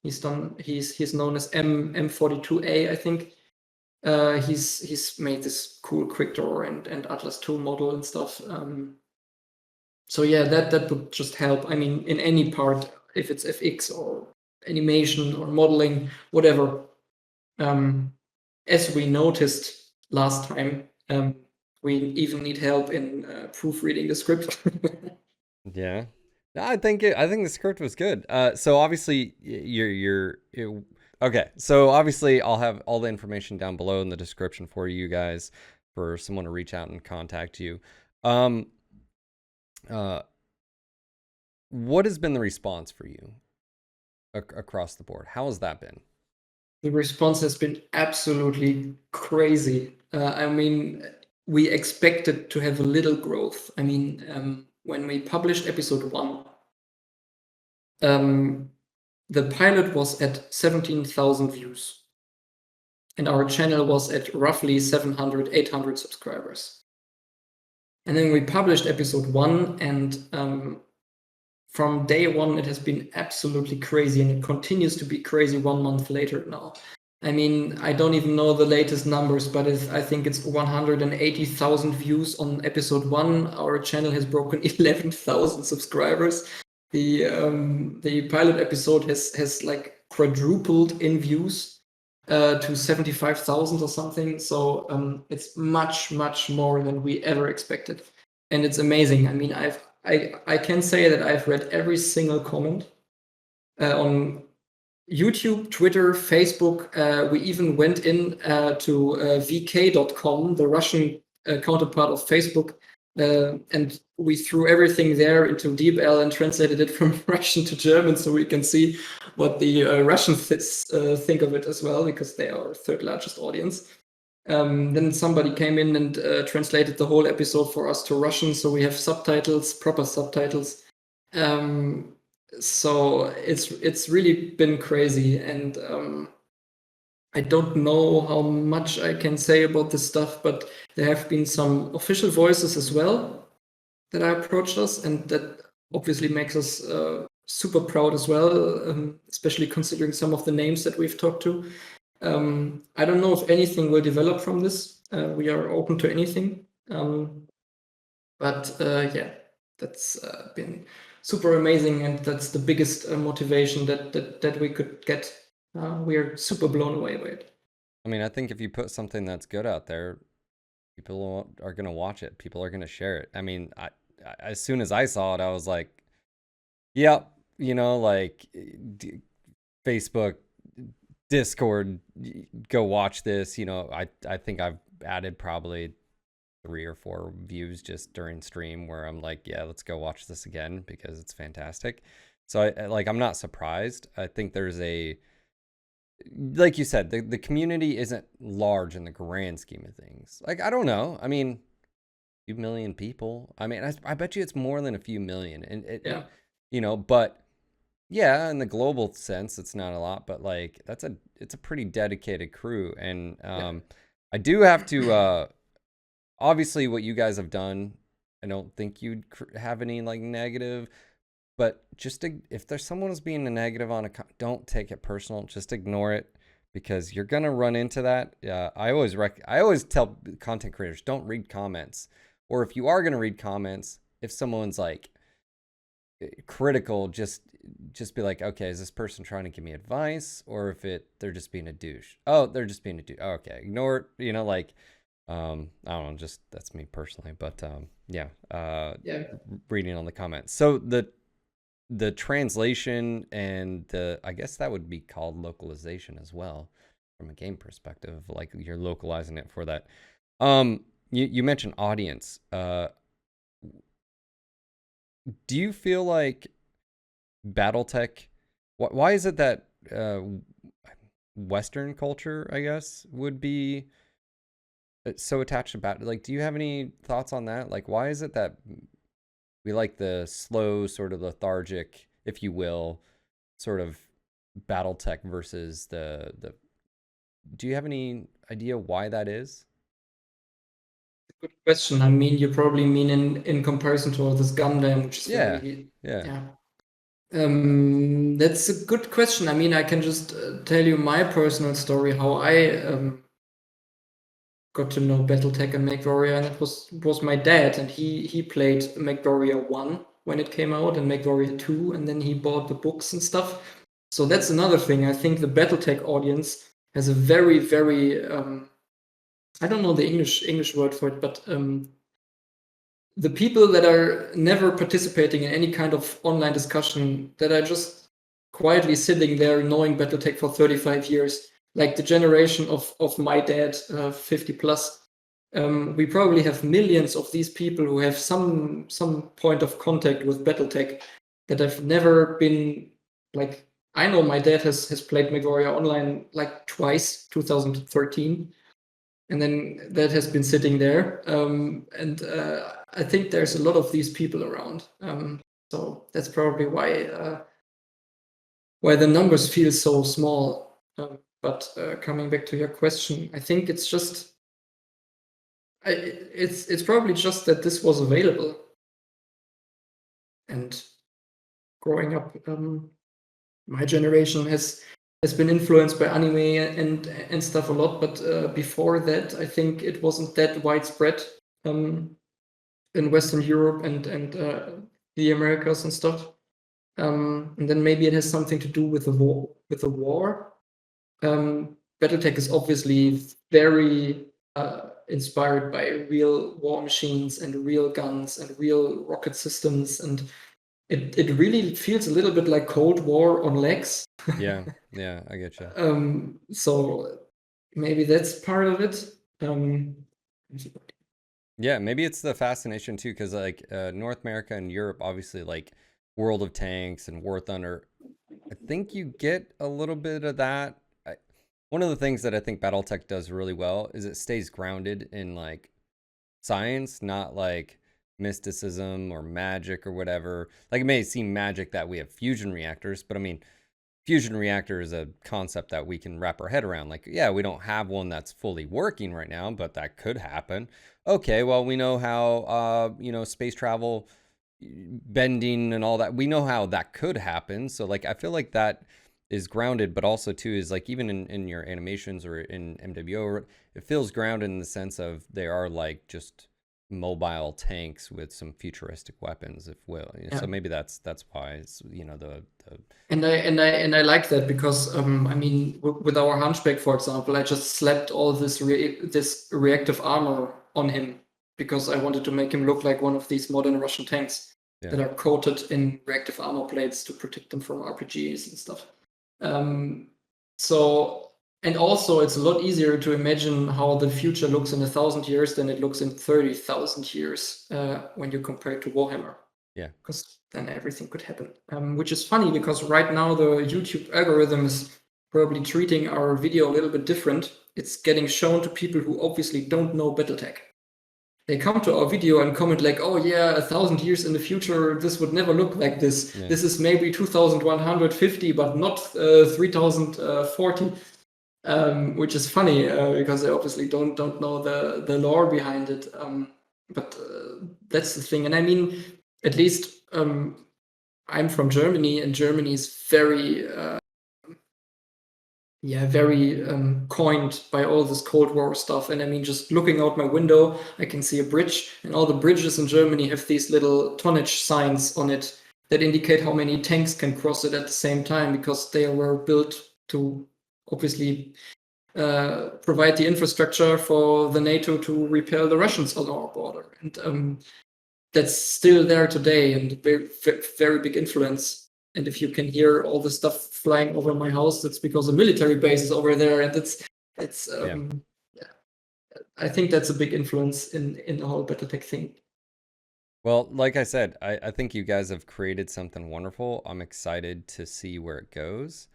S2: He's known as M42A, I think. He's made this cool quick draw and Atlas 2 model and stuff. So yeah, that would just help. I mean, in any part, if it's FX or animation or modeling, whatever. As we noticed last time, we even need help in proofreading the script.
S1: Yeah. No, I think the script was good. So obviously okay. So obviously I'll have all the information down below in the description for you guys for someone to reach out and contact you. What has been the response for you across the board? How has that been?
S2: The response has been absolutely crazy. I mean, we expected to have a little growth. I mean, when we published episode 1, the pilot was at 17,000 views. And our channel was at roughly 700, 800 subscribers. And then we published episode 1, and from day 1, it has been absolutely crazy, and it continues to be crazy 1 month later now. I mean, I don't even know the latest numbers, but I think it's 180,000 views on episode 1. Our channel has broken 11,000 subscribers. The pilot episode has like quadrupled in views to 75,000 or something. So it's much more than we ever expected, and it's amazing. I mean, I can say that I've read every single comment on YouTube, Twitter, Facebook. We even went in to vk.com, the Russian counterpart of Facebook, and we threw everything there into DeepL and translated it from Russian to German so we can see what the Russians think of it as well, because they are our third largest audience. Then somebody came in and translated the whole episode for us to Russian, so we have subtitles, proper subtitles. So it's really been crazy, and I don't know how much I can say about this stuff, but there have been some official voices as well that approached us, and that obviously makes us super proud as well, especially considering some of the names that we've talked to. I don't know if anything will develop from this. We are open to anything. But yeah, that's been super amazing, and that's the biggest motivation that we could get. We are super blown away by it.
S1: I mean, I think if you put something that's good out there, people are going to watch it. People are going to share it. I mean, as soon as I saw it, I was like, yep, you know, like Facebook, Discord, go watch this. You know, I think I've added probably 3 or 4 views just during stream where I'm like, yeah, let's go watch this again because it's fantastic. So I'm not surprised. I think there's like you said, the community isn't large in the grand scheme of things. Like, I don't know. I mean, a few million people. I mean, I bet you it's more than a few million. And
S2: yeah,
S1: you know, but yeah, in the global sense, it's not a lot, but like it's a pretty dedicated crew. And I do have to obviously what you guys have done, I don't think you'd have any like negative, but just if there's someone who's being a negative on don't take it personal, just ignore it, because you're gonna run into that. I always tell content creators, don't read comments, or if you are gonna read comments, if someone's like critical, just be like, okay, is this person trying to give me advice, or if they're just being a douche? Oh, they're just being a douche. Oh, okay, ignore it. You know, like I don't know, just that's me personally, but yeah. Reading on the comments. So the translation and I guess that would be called localization as well from a game perspective, like you're localizing it for that. You mentioned audience. Do you feel like BattleTech, why is it that Western culture, I guess, would be so attached to battle? Like, do you have any thoughts on that? Like, why is it that we like the slow, sort of lethargic, if you will, sort of BattleTech versus the do you have any idea why that is?
S2: Good question. I mean, you probably mean in comparison to all this Gundam, which is
S1: Yeah.
S2: very
S1: Yeah.
S2: That's a good question. I mean, I can just tell you my personal story, how I got to know BattleTech and MechWarrior, and it was my dad, and he played MechWarrior 1 when it came out, and MechWarrior 2, and then he bought the books and stuff. So that's another thing. I think the BattleTech audience has a very, very I don't know the English word for it, but the people that are never participating in any kind of online discussion, that are just quietly sitting there knowing BattleTech for 35 years, like the generation of my dad, 50 plus, we probably have millions of these people who have some point of contact with BattleTech that have never been, like, I know my dad has played MechWarrior Online like twice, 2013, and then that has been sitting there. And I think there's a lot of these people around. So that's probably why the numbers feel so small. But coming back to your question, I think it's just it's probably just that this was available. And growing up, my generation has been influenced by anime and stuff a lot, but before that, I think it wasn't that widespread in Western Europe and the Americas and stuff. And then maybe it has something to do with the war. BattleTech is obviously very inspired by real war machines and real guns and real rocket systems, and it really feels a little bit like Cold War on legs.
S1: Yeah, I get you.
S2: So maybe that's part of it.
S1: Yeah, maybe it's the fascination too, because like North America and Europe, obviously, like World of Tanks and War Thunder, I think you get a little bit of that. One of the things that I think BattleTech does really well is it stays grounded in like science, not like mysticism or magic or whatever. Like, it may seem magic that we have fusion reactors, but I mean, fusion reactor is a concept that we can wrap our head around. Like, yeah, we don't have one that's fully working right now, but that could happen. Okay, well, we know how space travel, bending and all that, we know how that could happen. So like, I feel like that is grounded, but also too is like, even in your animations or in MWO, it feels grounded in the sense of they are like just mobile tanks with some futuristic weapons, if will. Yeah. So maybe that's why it's the
S2: and I like that, because I mean, with our Hunchback, for example, I just slapped all this reactive armor on him because I wanted to make him look like one of these modern Russian tanks that are coated in reactive armor plates to protect them from RPGs and stuff. So, and also it's a lot easier to imagine how the future looks in 1,000 years than it looks in 30,000 years when you compare it to Warhammer.
S1: Yeah.
S2: Because then everything could happen. Which is funny, because right now the YouTube algorithm is probably treating our video a little bit different. It's getting shown to people who obviously don't know BattleTech. They come to our video and comment like, oh yeah, 1,000 years in the future, this would never look like this. Yeah. This is maybe 2,150, but not 3,040. Which is funny because they obviously don't know the lore behind it. But that's the thing. And I mean, at least I'm from Germany, and Germany is very coined by all this Cold War stuff. And I mean, just looking out my window, I can see a bridge, and all the bridges in Germany have these little tonnage signs on it that indicate how many tanks can cross it at the same time, because they were built to obviously provide the infrastructure for the NATO to repel the Russians on our border. And that's still there today, and very, very big influence. And if you can hear all the stuff flying over my house, that's because a military base is over there, and I think that's a big influence in the whole BattleTech thing.
S1: Well, like I said, I think you guys have created something wonderful. I'm excited to see where it goes.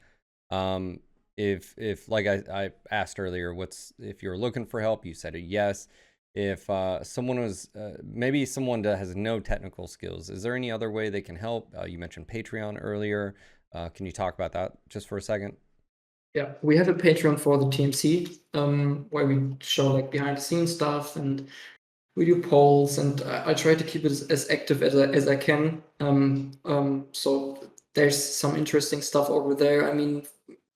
S1: If like I asked earlier, if you're looking for help, you said a yes. If someone was maybe someone that has no technical skills, is there any other way they can help? You mentioned Patreon earlier. Can you talk about that just for a second?
S2: Yeah, we have a Patreon for the TMC where we show like behind the scenes stuff, and we do polls, and I try to keep it as active as I can. So there's some interesting stuff over there. I mean,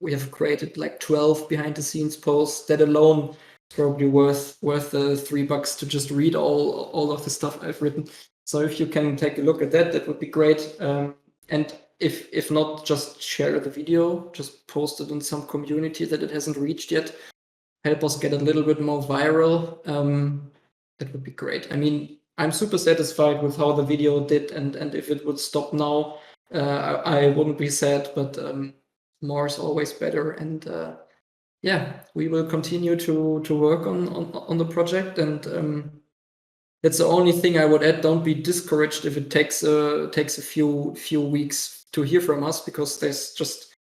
S2: we have created like 12 behind the scenes posts. That alone is probably worth the $3 to just read all of the stuff I've written. So if you can take a look at that, that would be great. And if not, just share the video, just post it in some community that it hasn't reached yet. Help us get a little bit more viral. That would be great. I mean, I'm super satisfied with how the video did, and if it would stop now, I wouldn't be sad, but more is always better. And yeah, we will continue to work on the project, and that's the only thing I would add. Don't be discouraged if it takes a few weeks to hear from us, because there's just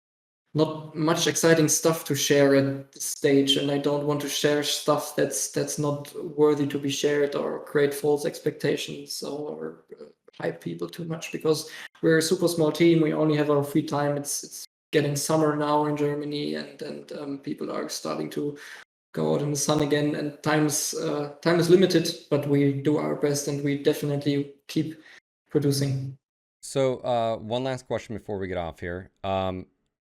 S2: not much exciting stuff to share at this stage, and I don't want to share stuff that's not worthy to be shared or create false expectations or hype people too much, because we're a super small team. We only have our free time. It's getting summer now in Germany, and people are starting to go out in the sun again, and time is limited, but we do our best, and we definitely keep producing.
S1: So one last question before we get off here.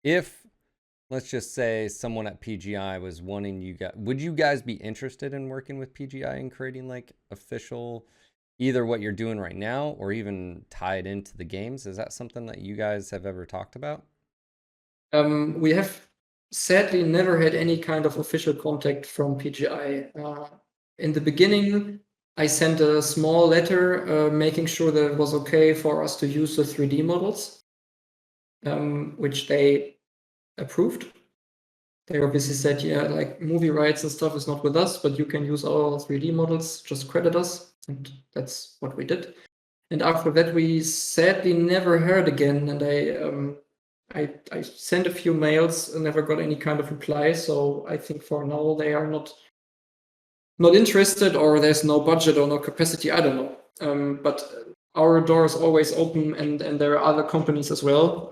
S1: If, let's just say, someone at PGI was wanting you guys, would you guys be interested in working with PGI and creating like official, either what you're doing right now or even tied into the games? Is that something that you guys have ever talked about?
S2: We have sadly never had any kind of official contact from PGI. In the beginning, I sent a small letter making sure that it was okay for us to use the 3D models, which they approved. They obviously said, yeah, like movie rights and stuff is not with us, but you can use our 3D models, just credit us. And that's what we did. And after that, we sadly never heard again. And I sent a few mails and never got any kind of reply. So I think for now they are not interested, or there's no budget or no capacity. I don't know. But our door is always open, and there are other companies as well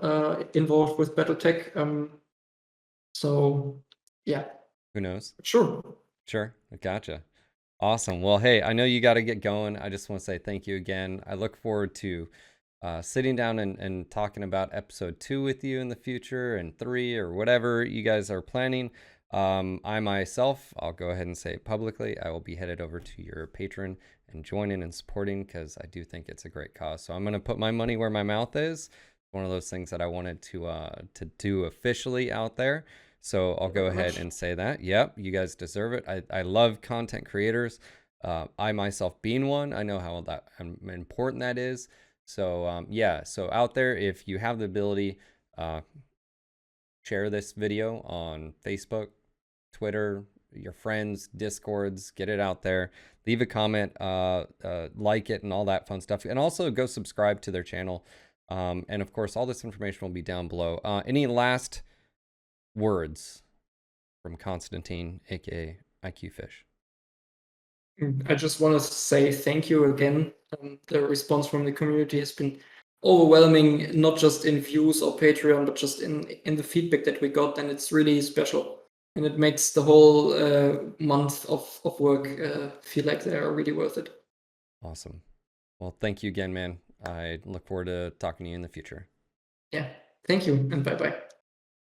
S2: involved with BattleTech. So yeah.
S1: Who knows?
S2: Sure.
S1: Sure. Gotcha. Awesome. Well, hey, I know you got to get going. I just want to say thank you again. I look forward to sitting down and talking about episode 2 with you in the future, and 3, or whatever you guys are planning. I myself, I'll go ahead and say it publicly, I will be headed over to your Patreon and joining and supporting, because I do think it's a great cause. So I'm going to put my money where my mouth is. One of those things that I wanted to do officially out there. So I'll go ahead and say that. Yep, you guys deserve it. I love content creators. I myself being one, I know how important that is. So yeah, so out there, if you have the ability, share this video on Facebook, Twitter, your friends, Discords, get it out there. Leave a comment, like it, and all that fun stuff. And also go subscribe to their channel. And of course, all this information will be down below. Any last words from Constantin, aka Iqfish?
S2: I just want to say thank you again. The response from the community has been overwhelming, not just in views or Patreon, but just in the feedback that we got, and it's really special. And it makes the whole month of work feel like they are really worth it.
S1: Awesome. Well, thank you again, man. I look forward to talking to you in the future.
S2: Yeah, thank you, and bye-bye.